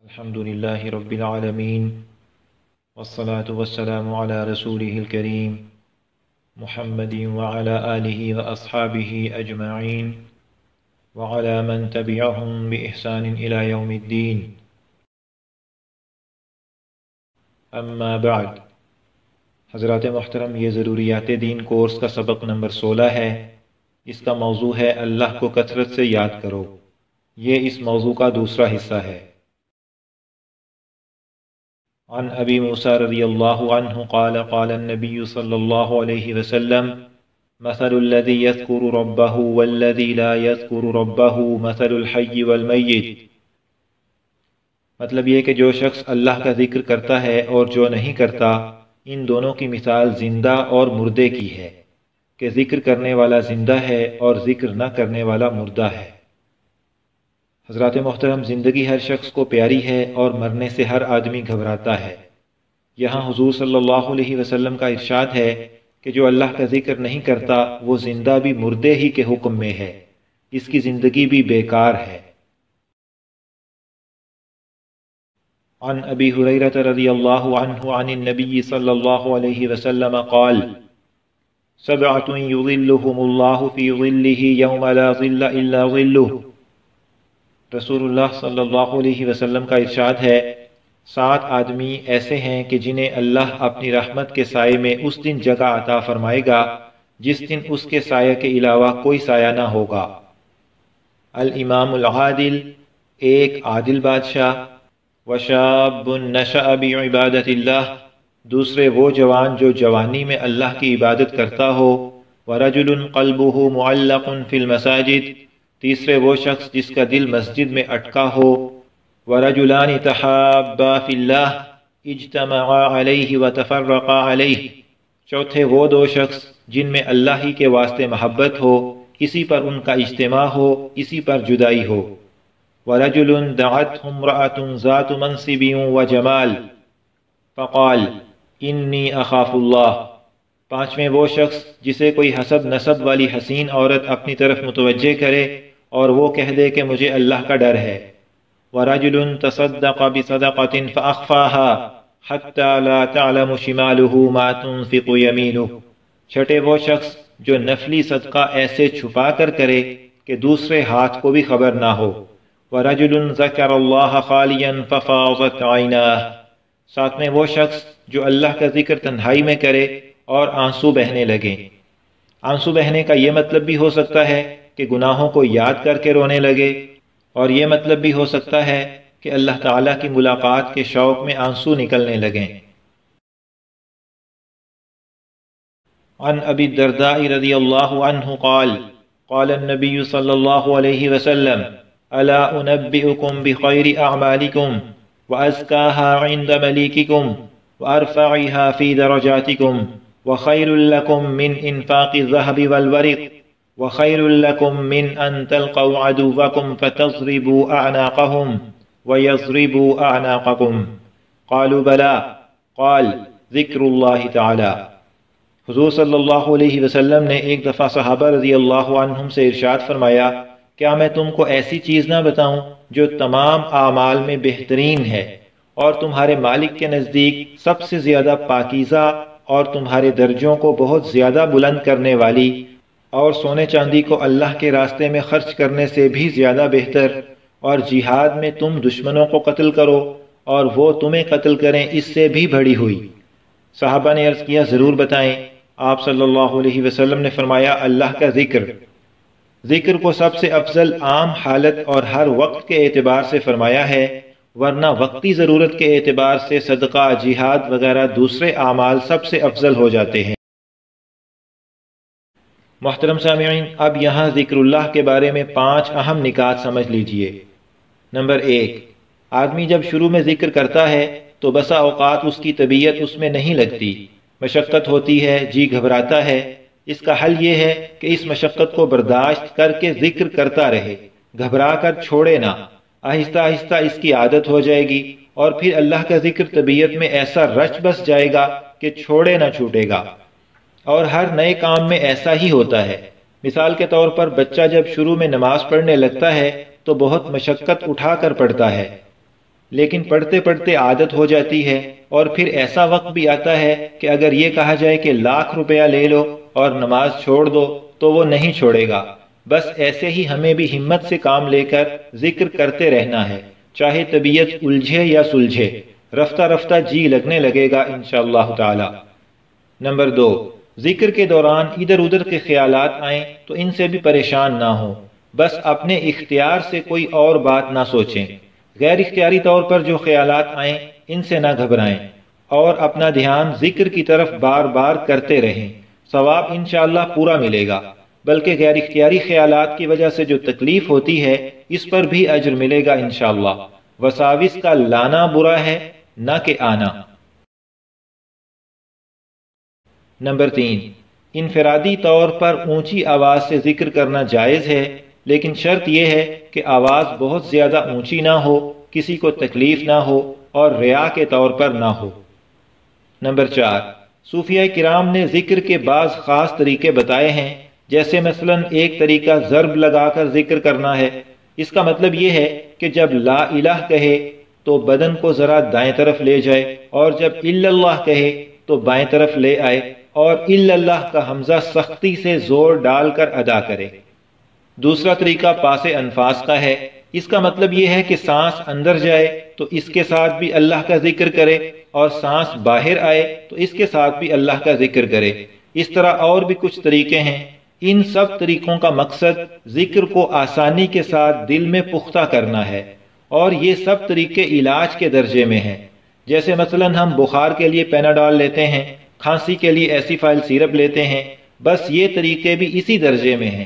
الحمدللہ رب العالمین والصلاة والسلام علی رسولہ الکریم محمد وعلی آلہ واصحابہ اجمعین وعلی من تبعہم بإحسان الی یوم الدین۔ اما بعد، حضرات محترم، یہ ضروریات دین کورس کا سبق نمبر 16 ہے۔ اس کا موضوع ہے اللہ کو کثرت سے یاد کرو۔ یہ اس موضوع کا دوسرا حصہ ہے۔ عن ابی موسیٰ رضی اللہ عنہ قال قال النبی صلی اللہ علیہ وسلم مثل الذی یذکر ربہ والذی لا یذکر ربہ مثل الحی والمیت۔ مطلب یہ کہ جو شخص اللہ کا ذکر کرتا ہے اور جو نہیں کرتا، ان دونوں کی مثال زندہ اور مردے کی ہے، کہ ذکر کرنے والا زندہ ہے اور ذکر نہ کرنے والا مردہ ہے۔ حضرات محترم، زندگی ہر شخص کو پیاری ہے اور مرنے سے ہر آدمی گھبراتا ہے۔ یہاں حضور صلی اللہ علیہ وسلم کا ارشاد ہے کہ جو اللہ کا ذکر نہیں کرتا وہ زندہ بھی مردے ہی کے حکم میں ہے، اس کی زندگی بھی بیکار ہے۔ عن ابی ہریرہ رضی اللہ عنہ عن النبی صلی اللہ علیہ وسلم قال سبعۃ یظلهم اللہ فی ظلہ یوم لا ظل الا ظلہ۔ رسول اللہ صلی اللہ علیہ وسلم کا ارشاد ہے، 7 آدمی ایسے ہیں کہ جنہیں اللہ اپنی رحمت کے سائے میں اس دن جگہ عطا فرمائے گا جس دن اس کے سایہ کے علاوہ کوئی سایہ نہ ہوگا۔ الامام العادل، ایک عادل بادشاہ، وشاب نشأ بعبادت اللہ، دوسرے وہ جوان جو جوانی میں اللہ کی عبادت کرتا ہو، ورجل قلبہ معلق فی المساجد، تیسرے وہ شخص جس کا دل مسجد میں اٹکا ہو، ورجلان تحابا فی اللہ اجتمعا علیہ وتفرقا علیہ، چوتھے وہ 2 شخص جن میں اللہ ہی کے واسطے محبت ہو، اسی پر ان کا اجتماع ہو، اسی پر جدائی ہو۔ ورجل دعته امرأة ذات منصب وجمال فقال انی اخاف اللہ، 5ویں وہ شخص جسے کوئی حسب نسب والی حسین عورت اپنی طرف متوجہ کرے اور وہ کہہ دے کہ مجھے اللہ کا ڈر ہے۔ وَرَجُلٌ تَصَدَّقَ بِصَدَقَةٍ فَأَخْفَاهَا حَتَّى لَا تَعْلَمُ شِمَالُهُ مَا تُنْفِقُ يَمِينُهُ، چھٹے وہ شخص جو نفلی صدقہ ایسے چھپا کر کرے کہ دوسرے ہاتھ کو بھی خبر نہ ہو۔ وَرَجُلٌ ذَكَرَ اللَّهَ خَالِيًا فَفَاضَتْ عَيْنَاهُ، 7ویں وہ شخص جو اللہ کا ذکر تنہائی میں کرے اور آنسو بہنے لگیں۔ آنسو بہنے کا یہ مطلب بھی ہو سکتا ہے کہ گناہوں کو یاد کر کے رونے لگے، اور یہ مطلب بھی ہو سکتا ہے کہ اللہ تعالیٰ کی ملاقات کے شوق میں آنسو نکلنے لگیں۔ عن ابی الدرداء رضی اللہ عنہ قال قال النبی صلی اللہ علیہ وسلم الا انبئکم بخیر اعمالکم وازکاها عند ملیککم وارفعها فی درجاتکم وخیر لکم من انفاق الذهب والورق وخیر لکم من ان تلقوا عدوکم فتضربوا اعناقهم ویضربوا اعناقکم قالوا بلا قال ذکر اللہ تعالی۔ حضور صلی اللہ علیہ وسلم نے ایک دفعہ صحابہ رضی اللہ عنہم سے ارشاد فرمایا، کیا میں تم کو ایسی چیز نہ بتاؤں جو تمام اعمال میں بہترین ہے اور تمہارے مالک کے نزدیک سب سے زیادہ پاکیزہ اور تمہارے درجوں کو بہت زیادہ بلند کرنے والی، اور سونے چاندی کو اللہ کے راستے میں خرچ کرنے سے بھی زیادہ بہتر، اور جہاد میں تم دشمنوں کو قتل کرو اور وہ تمہیں قتل کریں اس سے بھی بڑی ہوئی۔ صحابہ نے عرض کیا، ضرور بتائیں۔ آپ صلی اللہ علیہ وسلم نے فرمایا، اللہ کا ذکر۔ ذکر کو سب سے افضل عام حالت اور ہر وقت کے اعتبار سے فرمایا ہے، ورنہ وقتی ضرورت کے اعتبار سے صدقہ، جہاد وغیرہ دوسرے اعمال سب سے افضل ہو جاتے ہیں۔ محترم سامعین، اب یہاں ذکر اللہ کے بارے میں 5 اہم نکات سمجھ لیجئے۔ نمبر 1، آدمی جب شروع میں ذکر کرتا ہے تو بسا اوقات اس کی طبیعت اس میں نہیں لگتی، مشقت ہوتی ہے، جی گھبراتا ہے۔ اس کا حل یہ ہے کہ اس مشقت کو برداشت کر کے ذکر کرتا رہے، گھبرا کر چھوڑے نہ۔ آہستہ آہستہ اس کی عادت ہو جائے گی اور پھر اللہ کا ذکر طبیعت میں ایسا رچ بس جائے گا کہ چھوڑے نہ چھوٹے گا۔ اور ہر نئے کام میں ایسا ہی ہوتا ہے۔ مثال کے طور پر بچہ جب شروع میں نماز پڑھنے لگتا ہے تو بہت مشقت اٹھا کر پڑھتا ہے، لیکن پڑھتے پڑھتے عادت ہو جاتی ہے، اور پھر ایسا وقت بھی آتا ہے کہ اگر یہ کہا جائے کہ لاکھ روپیہ لے لو اور نماز چھوڑ دو تو وہ نہیں چھوڑے گا۔ بس ایسے ہی ہمیں بھی ہمت سے کام لے کر ذکر کرتے رہنا ہے، چاہے طبیعت الجھے یا سلجھے، رفتہ رفتہ جی لگنے لگے گا انشاءاللہ تعالی۔ نمبر 2، ذکر کے دوران ادھر ادھر کے خیالات آئیں تو ان سے بھی پریشان نہ ہوں، بس اپنے اختیار سے کوئی اور بات نہ سوچیں۔ غیر اختیاری طور پر جو خیالات آئیں ان سے نہ گھبرائیں، اور اپنا دھیان ذکر کی طرف بار بار کرتے رہیں، ثواب انشاءاللہ پورا ملے گا۔ بلکہ غیر اختیاری خیالات کی وجہ سے جو تکلیف ہوتی ہے اس پر بھی اجر ملے گا انشاءاللہ۔ وساوس کا لانا برا ہے، نہ کہ آنا۔ نمبر 3، انفرادی طور پر اونچی آواز سے ذکر کرنا جائز ہے، لیکن شرط یہ ہے کہ آواز بہت زیادہ اونچی نہ ہو، کسی کو تکلیف نہ ہو اور ریا کے طور پر نہ ہو۔ نمبر 4، صوفیہ کرام نے ذکر کے بعض خاص طریقے بتائے ہیں، جیسے مثلا ایک طریقہ ضرب لگا کر ذکر کرنا ہے۔ اس کا مطلب یہ ہے کہ جب لا الہ کہے تو بدن کو ذرا دائیں طرف لے جائے، اور جب الا اللہ کہے تو بائیں طرف لے آئے، اور الا اللہ کا حمزہ سختی سے زور ڈال کر ادا کرے۔ دوسرا طریقہ پاس انفاس کا ہے۔ اس کا مطلب یہ ہے کہ سانس اندر جائے تو اس کے ساتھ بھی اللہ کا ذکر کرے، اور سانس باہر آئے تو اس کے ساتھ بھی اللہ کا ذکر کرے۔ اس طرح اور بھی کچھ طریقے ہیں۔ ان سب طریقوں کا مقصد ذکر کو آسانی کے ساتھ دل میں پختہ کرنا ہے، اور یہ سب طریقے علاج کے درجے میں ہیں۔ جیسے مثلا ہم بخار کے لیے پیناڈول لیتے ہیں، کھانسی کے لیے ایسیفائل سیرپ لیتے ہیں، بس یہ طریقے بھی اسی درجے میں ہیں۔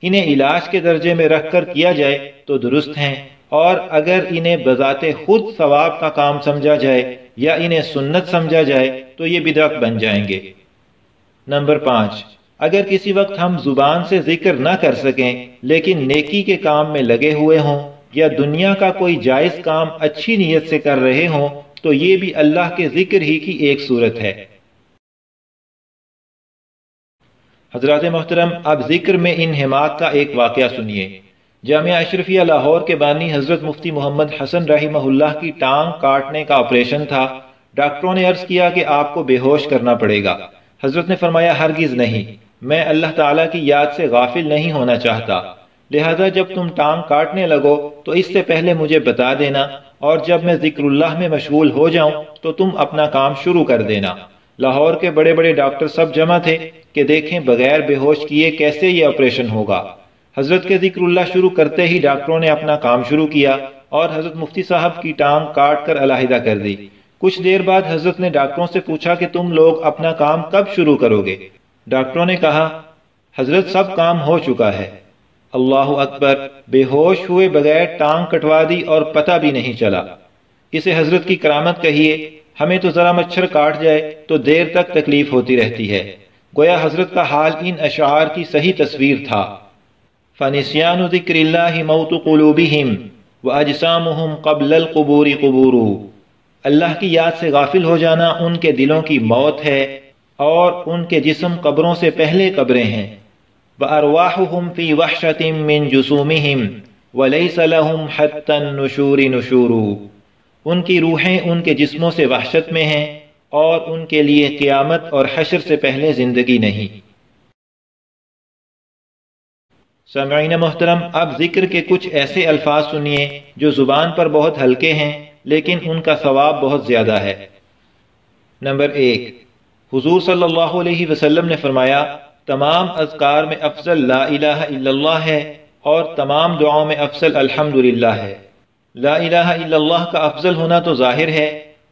انہیں علاج کے درجے میں رکھ کر کیا جائے تو درست ہیں، اور اگر انہیں بذات خود ثواب کا کام سمجھا جائے یا انہیں سنت سمجھا جائے تو یہ بدعت بن جائیں گے۔ نمبر 5، اگر کسی وقت ہم زبان سے ذکر نہ کر سکیں لیکن نیکی کے کام میں لگے ہوئے ہوں، یا دنیا کا کوئی جائز کام اچھی نیت سے کر رہے ہوں، تو یہ بھی اللہ کے ذکر ہی کی ایک صورت ہے۔ حضرات محترم، اب ذکر میں انہماک کا ایک واقعہ سنیے۔ جامعہ اشرفیہ لاہور کے بانی حضرت مفتی محمد حسن رحمہ اللہ کی ٹانگ کاٹنے کا آپریشن تھا۔ ڈاکٹروں نے عرض کیا کہ آپ کو بے ہوش کرنا پڑے گا۔ حضرت نے فرمایا ہرگز نہیں، میں اللہ تعالیٰ کی یاد سے غافل نہیں ہونا چاہتا، لہذا جب تم ٹانگ کاٹنے لگو تو اس سے پہلے مجھے بتا دینا، اور جب میں ذکر اللہ میں مشغول ہو جاؤں تو تم اپنا کام شروع کر دینا۔ لاہور کے بڑے بڑے ڈاکٹر سب جمع تھے کہ دیکھیں بغیر بے ہوش کیے کیسے یہ آپریشن ہوگا۔ حضرت کے ذکر اللہ شروع کرتے ہی ڈاکٹروں نے اپنا کام شروع کیا، اور حضرت مفتی صاحب کی ٹانگ کاٹ کر علیحدہ کر دی۔ کچھ دیر بعد حضرت نے ڈاکٹروں سے پوچھا کہ تم لوگ اپنا کام کب شروع کرو گے؟ ڈاکٹروں نے کہا حضرت سب کام ہو چکا ہے۔ اللہ اکبر، بے ہوش ہوئے بغیر ٹانگ کٹوا دی اور پتہ بھی نہیں چلا۔ اسے حضرت کی کرامت کہیے۔ ہمیں تو ذرا مچھر کاٹ جائے تو دیر تک تکلیف ہوتی رہتی ہے۔ گویا حضرت کا حال ان اشعار کی صحیح تصویر تھا۔ فَنِسْيَانُ ذِكْرِ اللَّهِ مَوْتُ قُلُوبِهِمْ وَأَجْسَامُهُمْ قَبْلَ الْقُبُورِ قُبُورُ۔ اللہ کی یاد سے غافل ہو جانا ان کے دلوں کی موت ہے، اور ان کے جسم قبروں سے پہلے قبریں ہیں۔ وَأَرْوَاحُهُمْ فِي وَحْشَةٍ مِّن جُسُومِهِمْ وَلَيْسَ لَهُمْ حَتَّى النُّشُورِ نُشُورُ۔ ان کی روحیں ان کے جسموں سے وحشت میں ہیں، اور ان کے لیے قیامت اور حشر سے پہلے زندگی نہیں۔ سامعین محترم، اب ذکر کے کچھ ایسے الفاظ سنیے جو زبان پر بہت ہلکے ہیں لیکن ان کا ثواب بہت زیادہ ہے۔ نمبر 1، حضور صلی اللہ علیہ وسلم نے فرمایا تمام اذکار میں افضل لا الہ الا اللہ ہے، اور تمام دعاؤں میں افضل الحمدللہ ہے۔ لا الہ الا اللہ کا افضل ہونا تو ظاہر ہے،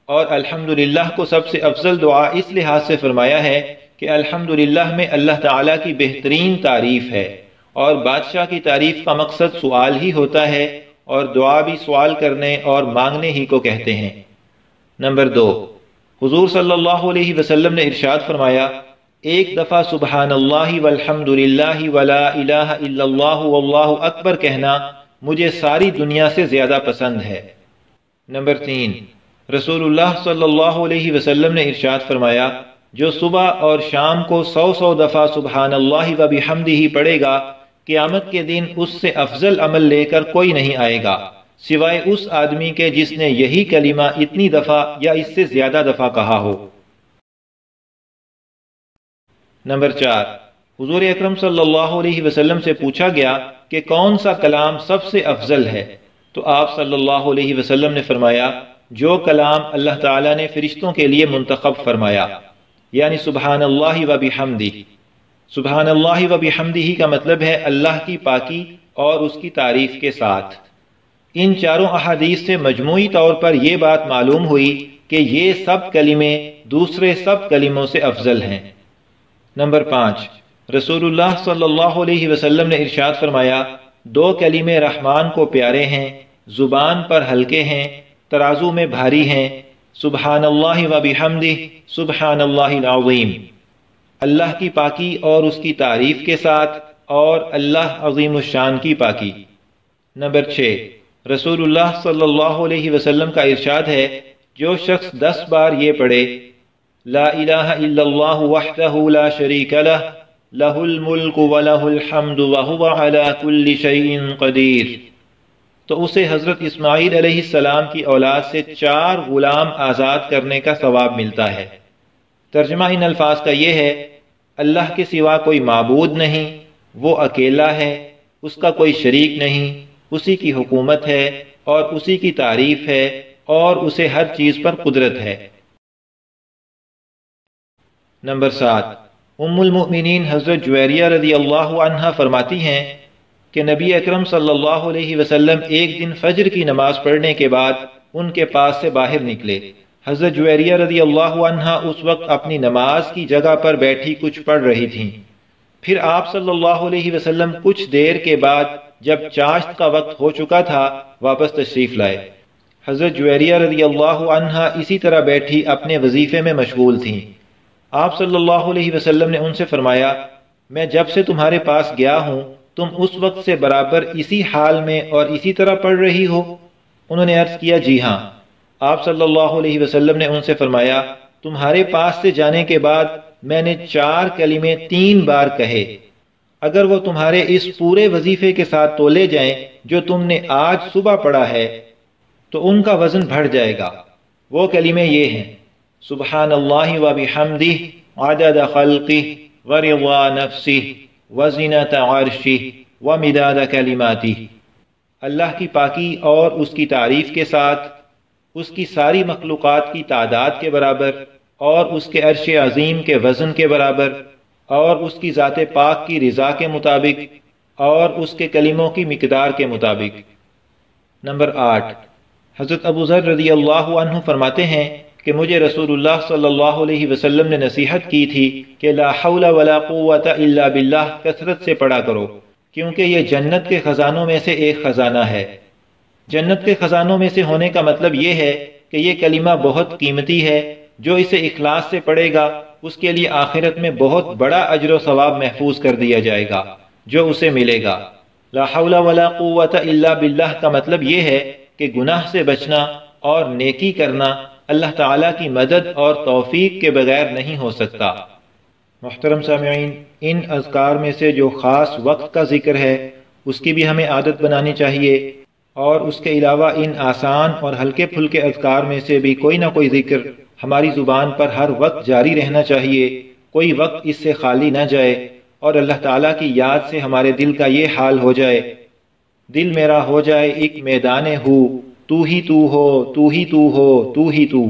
اور الحمدللہ کو سب سے افضل دعا اس لحاظ سے فرمایا ہے کہ الحمدللہ میں اللہ تعالیٰ کی بہترین تعریف ہے، اور بادشاہ کی تعریف کا مقصد سوال ہی ہوتا ہے، اور دعا بھی سوال کرنے اور مانگنے ہی کو کہتے ہیں۔ نمبر 2، حضور صلی اللہ علیہ وسلم نے ارشاد فرمایا ایک دفعہ سبحان اللہ والحمدللہ ولا الہ الا اللہ واللہ اکبر کہنا مجھے ساری دنیا سے زیادہ پسند ہے۔ نمبر 3، رسول اللہ صلی اللہ علیہ وسلم نے ارشاد فرمایا جو صبح اور شام کو 100 دفعہ سبحان اللہ و بحمدہ پڑھے گا، قیامت کے دن اس سے افضل عمل لے کر کوئی نہیں آئے گا، سوائے اس آدمی کے جس نے یہی کلمہ اتنی دفعہ یا اس سے زیادہ دفعہ کہا ہو۔ نمبر 4، حضور اکرم صلی اللہ علیہ وسلم سے پوچھا گیا کہ کون سا کلام سب سے افضل ہے، تو آپ صلی اللہ علیہ وسلم نے فرمایا جو کلام اللہ تعالیٰ نے فرشتوں کے لیے منتخب فرمایا، یعنی سبحان اللہ و بحمدہ۔ سبحان اللہ و بحمدہ کا مطلب ہے اللہ کی پاکی اور اس کی تعریف کے ساتھ۔ ان چاروں احادیث سے مجموعی طور پر یہ بات معلوم ہوئی کہ یہ سب کلمے دوسرے سب کلموں سے افضل ہیں۔ نمبر 5، رسول اللہ صلی اللہ علیہ وسلم نے ارشاد فرمایا 2 کلمے رحمان کو پیارے ہیں، زبان پر ہلکے ہیں، ترازو میں بھاری ہیں، سبحان اللہ و بحمدہ، سبحان اللہ العظیم۔ اللہ کی پاکی اور اس کی تعریف کے ساتھ، اور اللہ عظیم الشان کی پاکی۔ نمبر 6، رسول اللہ صلی اللہ علیہ وسلم کا ارشاد ہے جو شخص 10 بار یہ پڑھے لا الہ الا اللہ وحدہ لا شریک لہ لہ الملک ولہ الحمد وہو علی کل شیء قدیر، تو اسے حضرت اسماعیل علیہ السلام کی اولاد سے 4 غلام آزاد کرنے کا ثواب ملتا ہے۔ ترجمہ ان الفاظ کا یہ ہے، اللہ کے سوا کوئی معبود نہیں، وہ اکیلا ہے، اس کا کوئی شریک نہیں، اسی کی حکومت ہے اور اسی کی تعریف ہے اور اسے ہر چیز پر قدرت ہے۔ نمبر 7، ام المؤمنین حضرت جویریہ رضی اللہ عنہا فرماتی ہیں کہ نبی اکرم صلی اللہ علیہ وسلم ایک دن فجر کی نماز پڑھنے کے بعد ان کے پاس سے باہر نکلے۔ حضرت جویریہ رضی اللہ عنہا اس وقت اپنی نماز کی جگہ پر بیٹھی کچھ پڑھ رہی تھیں۔ پھر آپ صلی اللہ علیہ وسلم کچھ دیر کے بعد جب چاشت کا وقت ہو چکا تھا واپس تشریف لائے۔ حضرت جویریہ رضی اللہ عنہا اسی طرح بیٹھی اپنے وظیفے میں مشغول تھیں۔ آپ صلی اللہ علیہ وسلم نے ان سے فرمایا میں جب سے تمہارے پاس گیا ہوں تم اس وقت سے برابر اسی حال میں اور اسی طرح پڑھ رہی ہو؟ انہوں نے عرض کیا جی ہاں۔ آپ صلی اللہ علیہ وسلم نے ان سے فرمایا تمہارے پاس سے جانے کے بعد میں نے 4 کلمے 3 بار کہے، اگر وہ تمہارے اس پورے وظیفے کے ساتھ تولے جائیں جو تم نے آج صبح پڑھا ہے تو ان کا وزن بڑھ جائے گا۔ وہ کلمے یہ ہیں سبحان اللہ و بحمدہ عدد خلقہ ورضا نفسہ وزنۃ عرشہ ومداد کلماتہ۔ اللہ کی پاکی اور اس کی تعریف کے ساتھ، اس کی ساری مخلوقات کی تعداد کے برابر اور اس کے عرش عظیم کے وزن کے برابر اور اس کی ذات پاک کی رضا کے مطابق اور اس کے کلموں کی مقدار کے مطابق۔ نمبر 8، حضرت ابو ذر رضی اللہ عنہ فرماتے ہیں کہ مجھے رسول اللہ صلی اللہ علیہ وسلم نے نصیحت کی تھی کہ لا حول ولا قوت الا باللہ کثرت سے پڑھا کرو، کیونکہ یہ جنت کے خزانوں میں سے ایک خزانہ ہے۔ جنت کے خزانوں میں سے ہونے کا مطلب یہ ہے کہ یہ کلمہ بہت قیمتی ہے، جو اسے اخلاص سے پڑھے گا اس کے لیے آخرت میں بہت بڑا اجر و ثواب محفوظ کر دیا جائے گا جو اسے ملے گا۔ لا حول ولا قوت الا باللہ کا مطلب یہ ہے کہ گناہ سے بچنا اور نیکی کرنا اللہ تعالیٰ کی مدد اور توفیق کے بغیر نہیں ہو سکتا۔ محترم سامعین، ان اذکار میں سے جو خاص وقت کا ذکر ہے اس کی بھی ہمیں عادت بنانی چاہیے، اور اس کے علاوہ ان آسان اور ہلکے پھلکے اذکار میں سے بھی کوئی نہ کوئی ذکر ہماری زبان پر ہر وقت جاری رہنا چاہیے، کوئی وقت اس سے خالی نہ جائے، اور اللہ تعالیٰ کی یاد سے ہمارے دل کا یہ حال ہو جائے، دل میرا ہو جائے ایک میدان ہو، تو ہی تو ہو، تو ہی تو ہو، تو ہی تو۔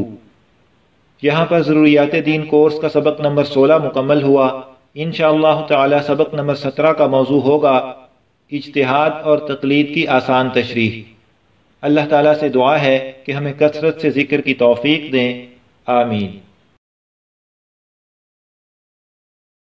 یہاں پر ضروریات دین کورس کا سبق نمبر 16 مکمل ہوا۔ انشاءاللہ تعالی سبق نمبر 17 کا موضوع ہوگا اجتہاد اور تقلید کی آسان تشریح۔ اللہ تعالیٰ سے دعا ہے کہ ہمیں کثرت سے ذکر کی توفیق دیں، آمین۔